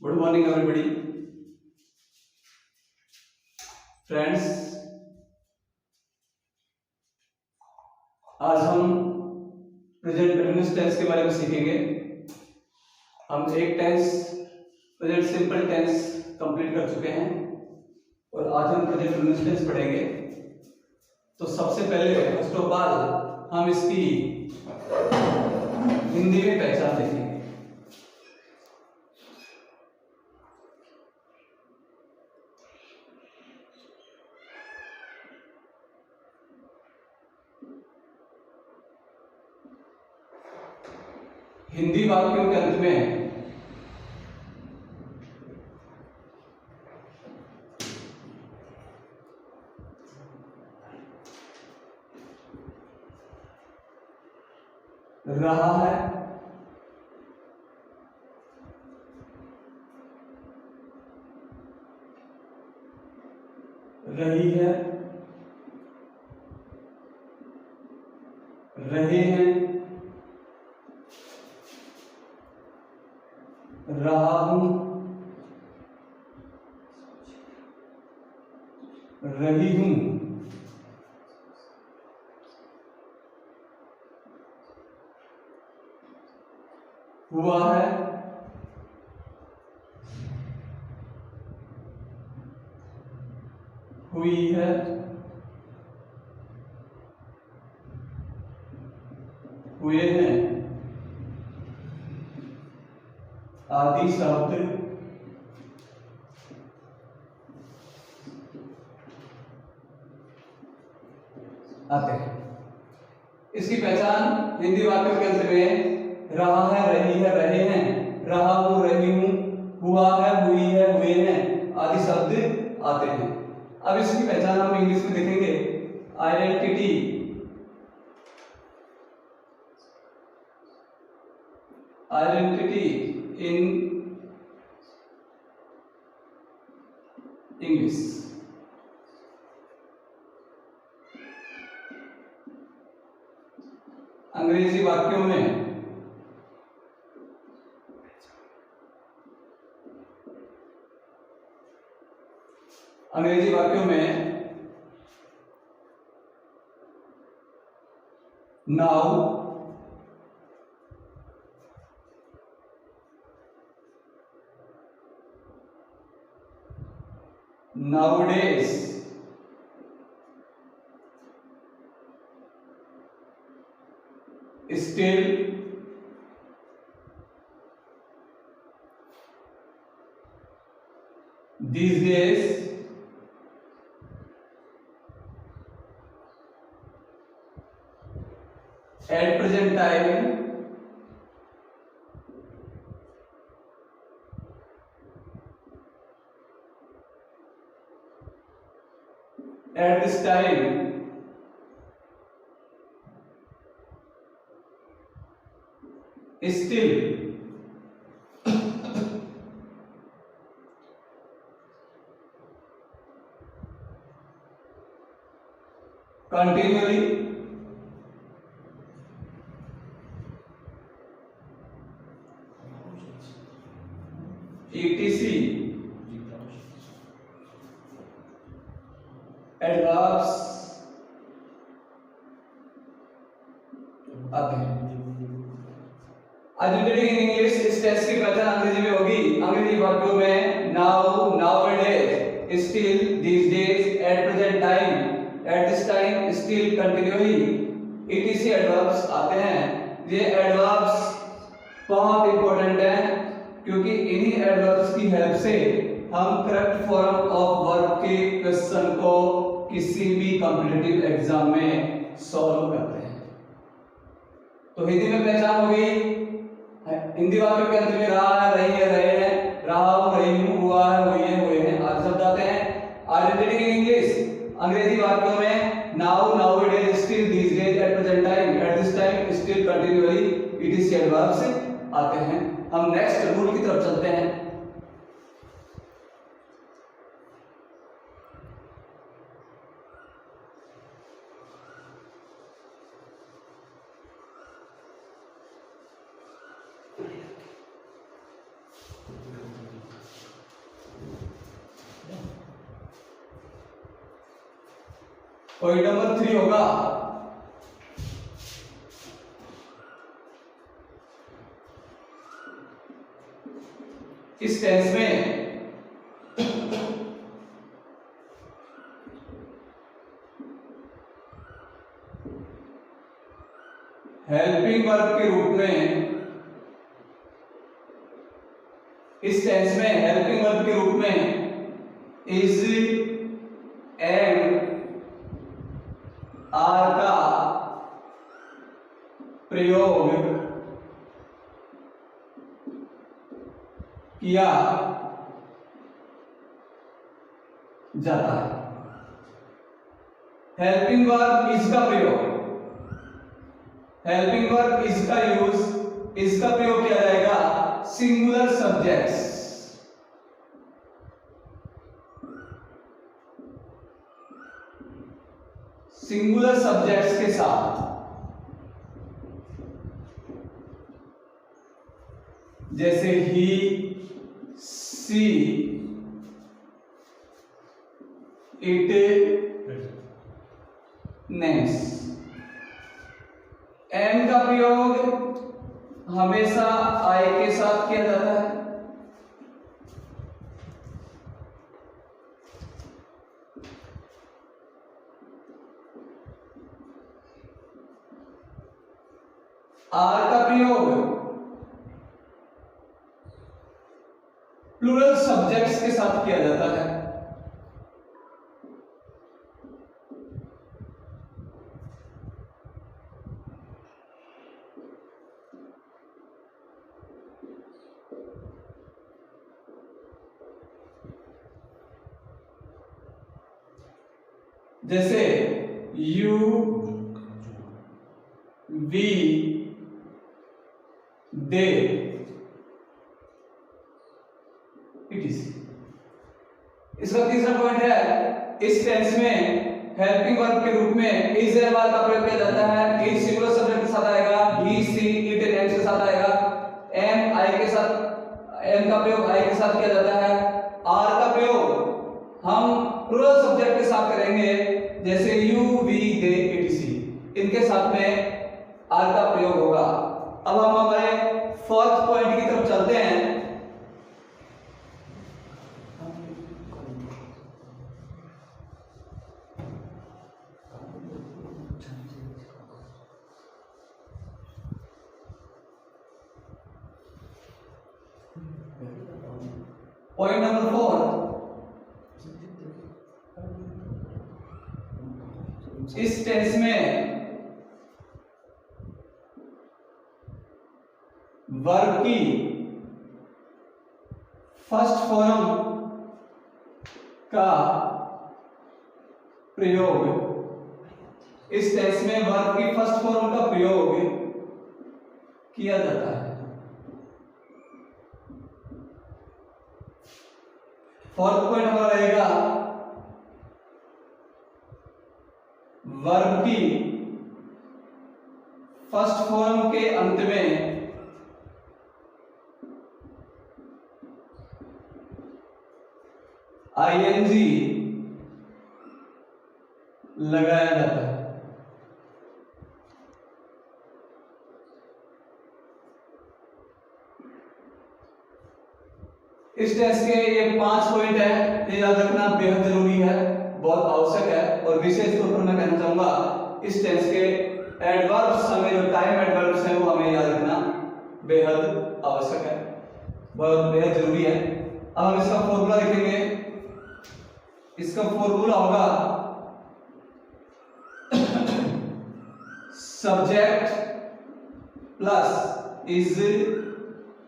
Good morning everybody friends. आज हम present continuous tense के बारे में सीखेंगे। हम एक tense present simple tense complete कर चुके हैं और आज हम प्रेजेंट कंटिन्यूअस टेंस पढ़ेंगे। तो सबसे पहले फर्स्ट ऑफ ऑल हम इसकी हिंदी में पहचान देखेंगे। हिंदी वाक्यों के अंत में रहा है, रही है, रहे हैं, रहा हूं, रही हूं, हुआ है, हुई है, हुए हैं आदि शब्द आते हैं। इसकी पहचान हिंदी वाक्यों के अंत में रहा है, रही है, रहे हैं, रहा हूं, रही हूं, हुआ है, हुई है, हुए हैं आदि शब्द आते हैं। अब इसकी पहचान हम इंग्लिश में देखेंगे। Identity, identity in English. अंग्रेजी वाक्यों में now, nowadays, still, these days, at present time, at this time, still, continually, etc, adverbs आते हैं। आइडेंटिटी इन इंग्लिश इस टेस्ट की पहचान अंग्रेजी में होगी। अंग्रेजी वाक्यों में now, nowadays, still, these days, at present time, at this time, still, continuously, etc adverbs आते हैं। ये एडवर्ब्स बहुत इंपॉर्टेंट हैं क्योंकि इन्हीं एडवर्ब्स की हेल्प से हम करेक्ट फॉर्म ऑफ वर्ब के क्वेश्चन को किसी भी कॉम्पिटिटिव एग्जाम में सॉल्व करते हैं। तो हिंदी में पहचान हो गई। हिंदी वाक्यों के अंत में रहा है, रही है, रहे हैं, रहा हूं, रही हूं, हुआ है, हुई है, हुए हैं आदि शब्द आते हैं। आइडेंटिटी इन इंग्लिश अंग्रेजी वाक्यों में now, nowadays, still, these days, at present time, at this time, still, continuously, etc adverbs आते हैं। हम नेक्स्ट रूल की तरफ चलते हैं। पॉइंट नंबर 3 होगा इस टेंस में हेल्पिंग वर्ब के रूप में, इस टेंस में हेल्पिंग वर्ब के रूप में इज एंड आर का प्रयोग किया जाता है। हेल्पिंग वर्ब इज का प्रयोग, हेल्पिंग वर्ब इज का यूज, इसका प्रयोग किया जाएगा सिंगुलर सब्जेक्ट्स, सिंगुलर सब्जेक्ट्स के साथ, जैसे ही, सी, इट, नेम्स। एम का प्रयोग हमेशा आई के साथ किया जाता है। आर का प्रयोग प्लूरल सब्जेक्ट्स के साथ किया जाता है। जैसे यू, वी, दे, इटीसी। इसका तीसरा पॉइंट है, इस टेंस में हेल्पिंग वर्ब के रूप में इज एंड आर का प्रयोग किया जाता है। इज सिंगुलर सब्जेक्ट के साथ आएगा, ही, सी, इट, नेम्स के साथ आएगा। एम आई के साथ, एम का प्रयोग आई के साथ किया जाता है। आर का प्रयोग हम प्लूरल सब्जेक्ट के साथ करेंगे, जैसे यू, वी, दे, इटीसी। इनके साथ में आर का प्रयोग होगा। अब हम हमारे फोर्थ पॉइंट की तरफ चलते हैं। पॉइंट नंबर 4, इस टेंस में वर्ब की फर्स्ट फॉर्म का प्रयोग, इस टेंस में वर्ब की फर्स्ट फॉर्म का प्रयोग किया जाता है। फोर्थ पॉइंट हमारा रहेगा वर्ब की फर्स्ट फॉर्म के अंत में आईएनजी लगाया जाता है। इस टेस्ट के ये 5 पॉइंट है, ये याद रखना बेहद जरूरी है, बहुत आवश्यक है। और विशेष तौर पर मैं कहना चाहूंगा इस टेंस के एडवर्ब्स, हमें जो टाइम एडवर्ब्स हैं वो हमें याद रखना बेहद आवश्यक है, बहुत बेहद जरूरी है। अब हम इसका फॉर्मूला देखेंगे। इसका फॉर्मूला होगा subject plus is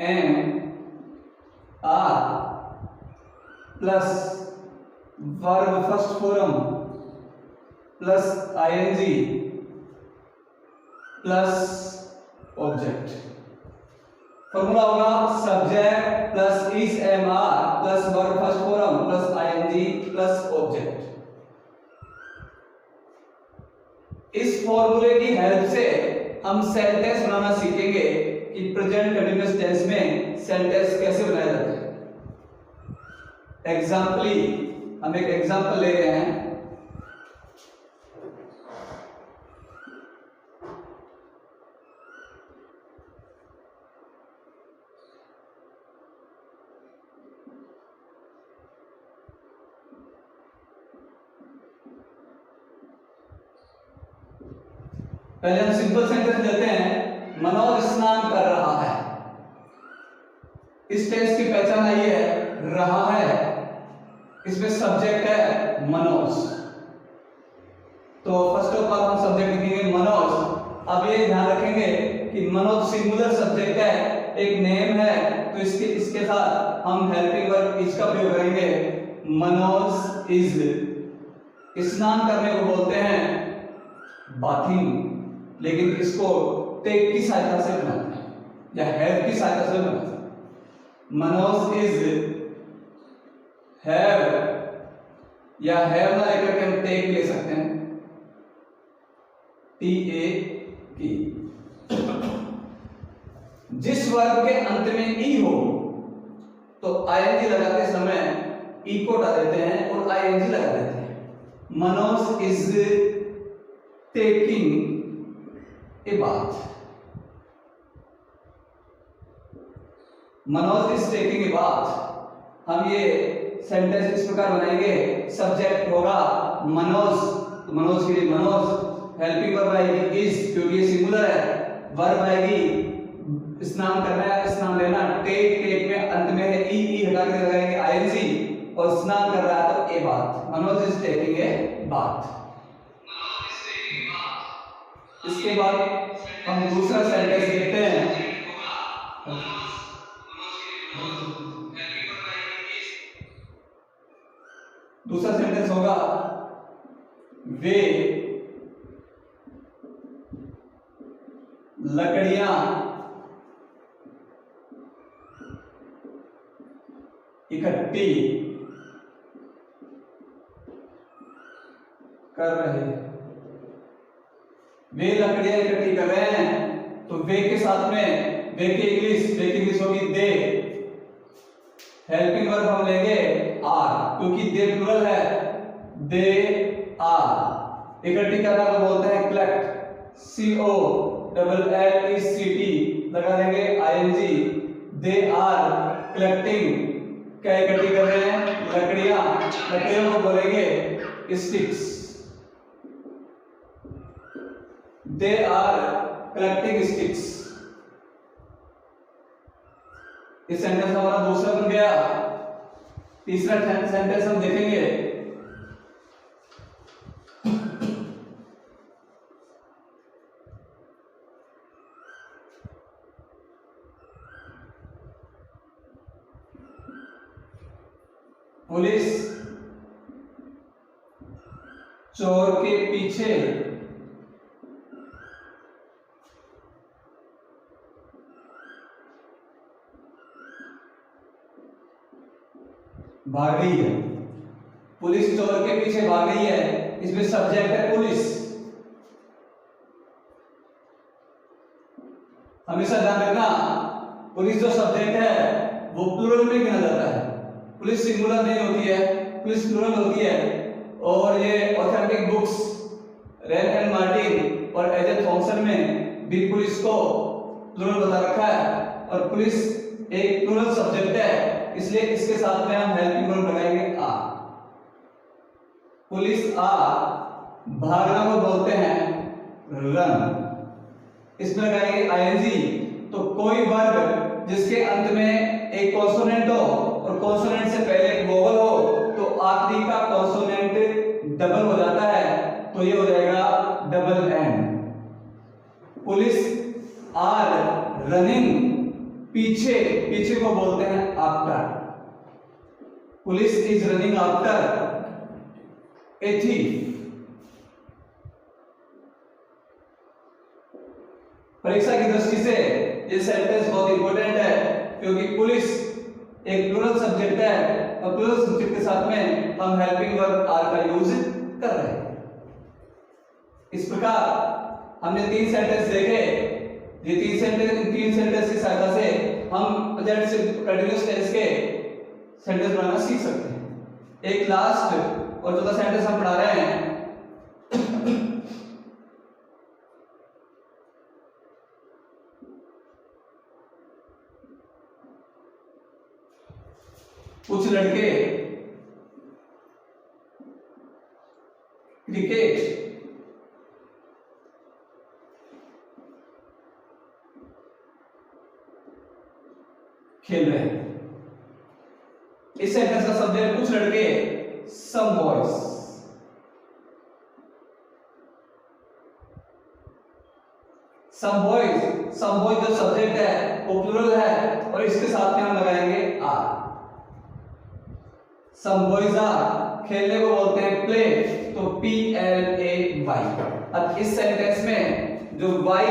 and are plus verb first form plus I N G plus object. Formula होगा subject plus is am are plus verb first form plus I N G plus object. इस फॉर्मूले की हेल्प से हम सेंटेंस बनाना सीखेंगे कि प्रेजेंट कंटीन्यूअस टेंस में sentence कैसे बनाया जाता है। एग्जाम्पली हम एक एग्जाम्पल ले रहे हैं। पहले हम सिंपल सेंटेंस लेते हैं, मनोज स्नान कर रहा है। इस टेंस की पहचान आई है, रहा है, इसमें सब्जेक्ट है मनोज। तो फर्स्ट ऑफ ऑल हम सब्जेक्ट लिखेंगे मनोज। अब ये ध्यान रखेंगे कि मनोज सिंगुलर सब्जेक्ट है, एक नेम है, तो इसके साथ हम हेल्पिंग वर्ब इज का प्रयोग करेंगे। मनोज इज स्नान करने को बोलते हैं बाथिंग, लेकिन इसको टेक की सहायता से बनाते हैं या हैव की सहायता से बनाते हैं। मनोज इज हैव, या हैव ना लेकर के हम टेक ले सकते हैं, TAK। जिस वर्ब के अंत में ई हो तो ING लगाते समय ई को हटा देते हैं और ING लगा देते हैं। Manoj is taking a bath, Manoj is taking a bath. हम ये सेंटेंस इस प्रकार बनाएंगे, सब्जेक्ट होगा मनोज, तो मनोज के लिए मनोज, हेल्पिंग वर्ब आएगी इज क्योंकि ये सिंगुलर है, वर्ब आएगी स्नान करना है, स्नान लेना, टेक, टेक में अंत में है ई हटा के लगाएंगे ING, और स्नान कर रहा है तो ए बात, मनोज इज टेकिंग ए बात। इसके बाद हम दूसरा सेंटेंस देखते हैं। दूसरा सेंटेंस होगा वे लकड़ियां इकट्ठी कर रहे हैं। वे लकड़ियां इकट्ठी कर रहे हैं, तो वे के साथ में वे की इंग्लिश होगी दे। हेल्पिंग वर्ब हम लेंगे आर, क्योंकि दे प्लुरल है, दे आर। इकट्ठी करना को बोलते हैं कलेक्ट, COLLECT लगा देंगे ING। दे आर कलेक्टिंग, क्या इकट्ठी कर रहे हैं, लकड़ियां, लकड़ियों को बोलेंगे sticks. They are collecting sticks. इस सेंटेंस हमारा दूसरा बन गया। तीसरा सेंटेंस हम देखेंगे, पुलिस चोर के पीछे भाग रही है। पुलिस चोर के पीछे भाग रही है, इसमें सब्जेक्ट है पुलिस। हमेशा ध्यान रखना, पुलिस जो सब्जेक्ट है वो प्लुरल में गिना जाता है, पुलिस सिंगुलर नहीं होती है, पुलिस प्लुरल होती है। और ये authentic books rain and Martin और एजे थॉमसन में भी पुलिस को प्लुरल बता रखा है, और पुलिस एक प्लुरल सब्जेक्ट है, इसलिए इसके साथ में हम हेल्पिंग वर्ब लगाएंगे आ। पुलिस आ, भागना को बोलते हैं रन, इसमें लगाएंगे ING। तो कोई वर्ब जिसके अंत में एक कॉन्सोनेंट हो और कॉन्सोनेंट से पहले एक वोवल हो, तो आखिरी का कॉन्सोनेंट डबल हो जाता है, तो ये हो जाएगा double N. Police are running, पीछे, पीछे को बोलते हैं after. Police is running after a thief. परीक्षा की दृष्टि से ये सेंटेंस बहुत इंपॉर्टेंट है, क्योंकि पुलिस एक प्लुरल सब्जेक्ट है और प्लुरल सब्जेक्ट के साथ में हम हेल्पिंग वर्ब आर का यूज कर रहे हैं। इस प्रकार हमने 3 सेंटेंस देखे। ये 3 सेंटेंस की सहायता से हम प्रेजेंट से कंटीन्यूअस टेंस के सेंटेंस बनाना सीख सकते हैं। एक लास्ट और चौथा सेंटेंस हम पढ़ा रहे हैं। कुछ लड़के क्रिकेट खेल रहे हैं। इस सेंटेंस का सब्जेक्ट कुछ लड़के, सम बॉयज। सम बॉयज जो सब्जेक्ट है वो प्लूरल है और इसके साथ में हम लगाएंगे आर। सम बॉयज आर, खेलने को बोलते हैं प्ले, तो PLAY। अब इस सेंटेंस में जो वाई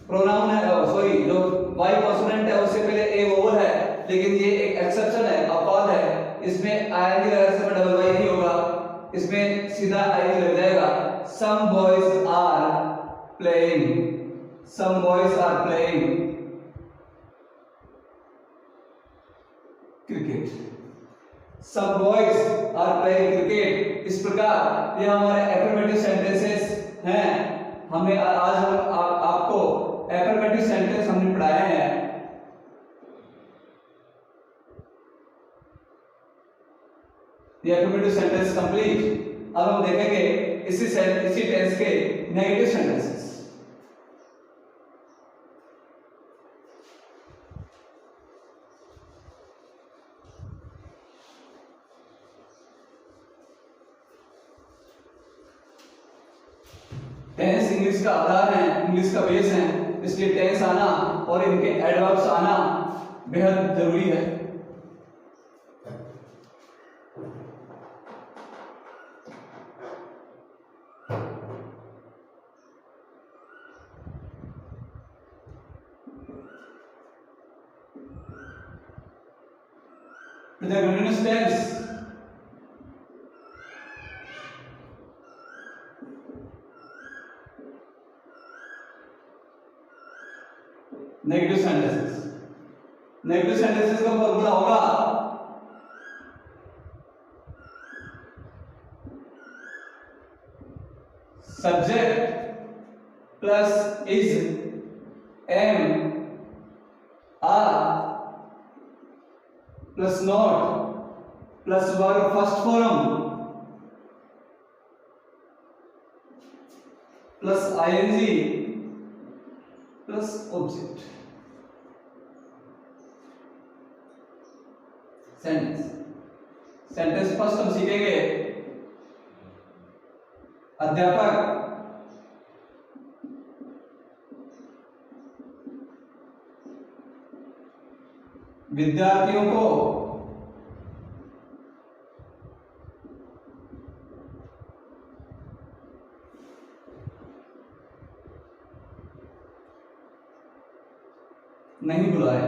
प्रोनाउन है, सॉरी जो वाई कॉन्सोनेंट है उससे पहले ए वोवल है, लेकिन ये एक एक्सेप्शन है, अपवाद है। इसमें आईएनजी लगाने से डबल वाई नहीं होगा, इसमें सीधा आईएनजी लग जाएगा। Some boys are playing, some boys are playing cricket, some boys are playing cricket. इस प्रकार ये हमारे एफर्मेटिव सेंटेंसेस हैं। हमने आज हम आपको एफर्मेटिव सेंटेंस हमने पढ़ाए हैं। ये एफर्मेटिव सेंटेंस कंप्लीट। अब हम देखेंगे इसी टेंस के नेगेटिव सेंटेंसेस। टेंस इंग्लिश का आधार है, इंग्लिश का बेस है, इसलिए टेंस आना और इनके एडवर्ब्स आना बेहद जरूरी है। The continuous tense, negative sentences. Negative sentences का फॉर्मूला होगा subject plus is am are plus not plus verb first form plus I N G plus object. Sentence first हम सीखेंगे अध्यापक विद्यार्थियों को नहीं बुलाए।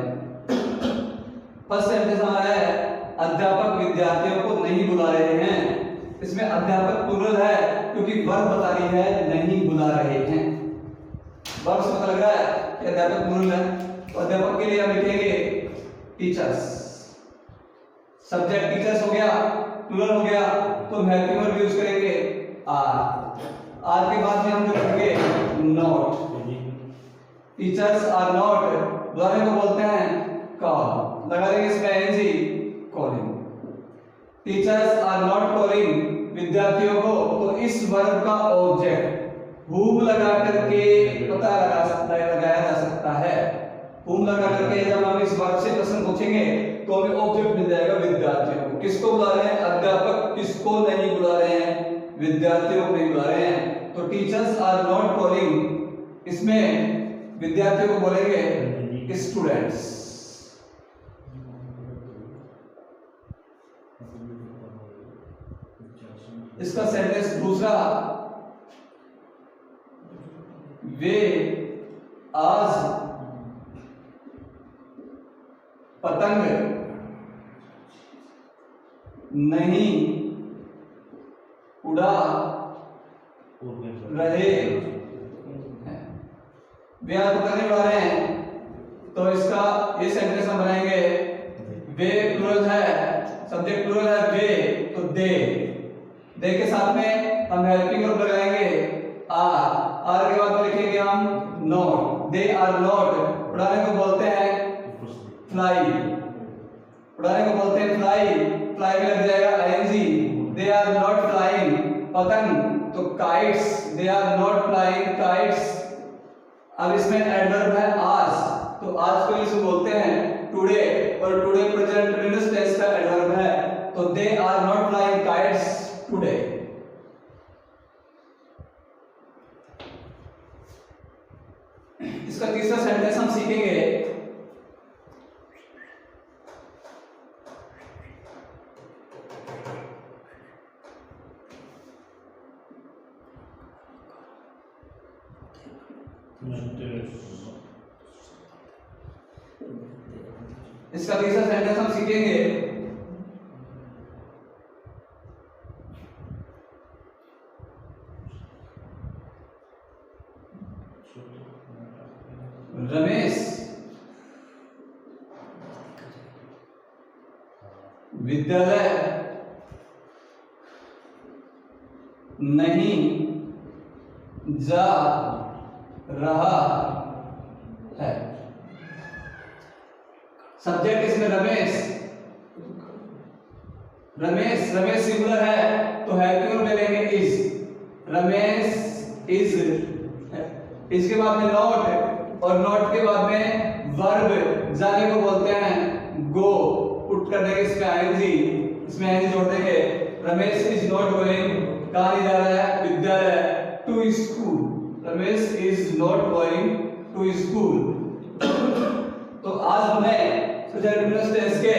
फर्स्ट सेंटेंस हमारा है अध्यापक विद्यार्थियों को नहीं बुला रहे हैं। इसमें अध्यापक प्लूरल है क्योंकि वर्ब बता रही है नहीं बुला रहे हैं। वर्ब से पता लग रहा है कि अध्यापक प्लूरल है, तो अध्यापक के लिए हम लिखेंगे टीचर्स। सब्जेक्ट टीचर्स हो गया, प्लूरल हो गया, तो हम हेल्पिंग वर्ब यूज करेंगे आर। आर के बाद में हम लिखेंगे नॉट। टीचर्स आर नॉट बुलाने को बोलते हैं कॉल, लगा देंगे इसमें N G calling. Teachers are not calling विद्यार्थियों को, तो इस वर्ब का ऑब्जेक्ट हुम लगा करके पता लगाया जा सकता है। हुम लगा करके जब हम इस वर्ब से प्रश्न पूछेंगे तो हमें ऑब्जेक्ट मिल जाएगा विद्यार्थियों को। किसको बुला रहे हैं? अध्यापक किसको नहीं बुला रहे हैं? विद्यार्थियों को नहीं बुला रहे हैं। तो टीचर्स आर नॉट कॉलिंग, इसमें विद्यार्थियों को बोलेंगे स्टूडेंट्स। इसका सेंटेंस दूसरा, वे आज पतंग नहीं उड़ा रहे हैं। वे आज पतंग नहीं उड़ा रहे हैं, तो इसका ये सेंटेंस हम बनाएंगे वे प्लूरल है, सब्जेक्ट प्लूरल है वे, तो दे के साथ में हम हेल्पिंग वर्ब लगाएंगे आर के बाद में लिखेंगे हम नॉट। दे आर नॉट उड़ाने को बोलते हैं फ्लाई, उड़ाने को बोलते हैं फ्लाई, फ्लाई में लग जाएगा I N G. They are not flying पतंग, तो kites, they are not flying kites. अब इसमें एडवर्ब है आज, तो आज को इसको बोलते हैं टुडे, और टुडे प्रेजेंट कंटीन्यूअस टेंस का एडवर्ब है, तो they are not flying kites today. इसका तीसरा सेंटेंस हम सीखेंगे। इसका तीसरा सेंटेंस हम सीखेंगे रमेश विद्यालय नहीं जा रहा है। सब्जेक्ट इसमें रमेश, रमेश रमेश सिंगुलर है तो है क्यों ले लेंगे इज, रमेश इज। इसके बाद में नॉट, और नॉट के बाद में वर्ब जाने को बोलते हैं गो, पुट करने के इसमें आईएनजी, इसमें आईएनजी जोड़ देंगे। रमेश इज नॉट गोइंग, कहां नहीं जा रहा है, विद्यालय, to school. Ramesh is not going to school. तो आज हमें प्रेजेंट कंटीन्यूअस टेंस के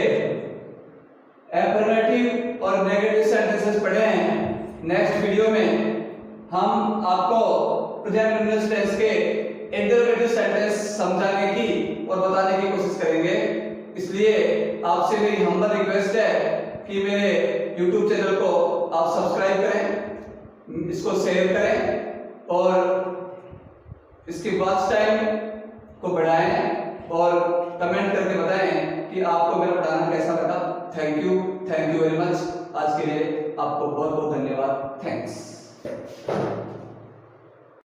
एफर्मेटिव और नेगेटिव सेंटेंसेस पढ़े हैं। नेक्स्ट वीडियो में हम आपको प्रेजेंट कंटीन्यूअस टेंस के इंटरोगेटिव सेंटेंस समझाने की और बताने की कोशिश करेंगे। इसलिए आपसे मेरी हम्बल रिक्वेस्ट है कि मेरे YouTube चैनल को आप सब्सक्राइब करें, इसको शेयर करें और इसके वॉच टाइम को बढ़ाएं और कमेंट करके बताएं कि आपको मेरा पढ़ाना कैसा लगा। Thank you very much. आज के लिए आपको बहुत बहुत धन्यवाद। थैंक्स।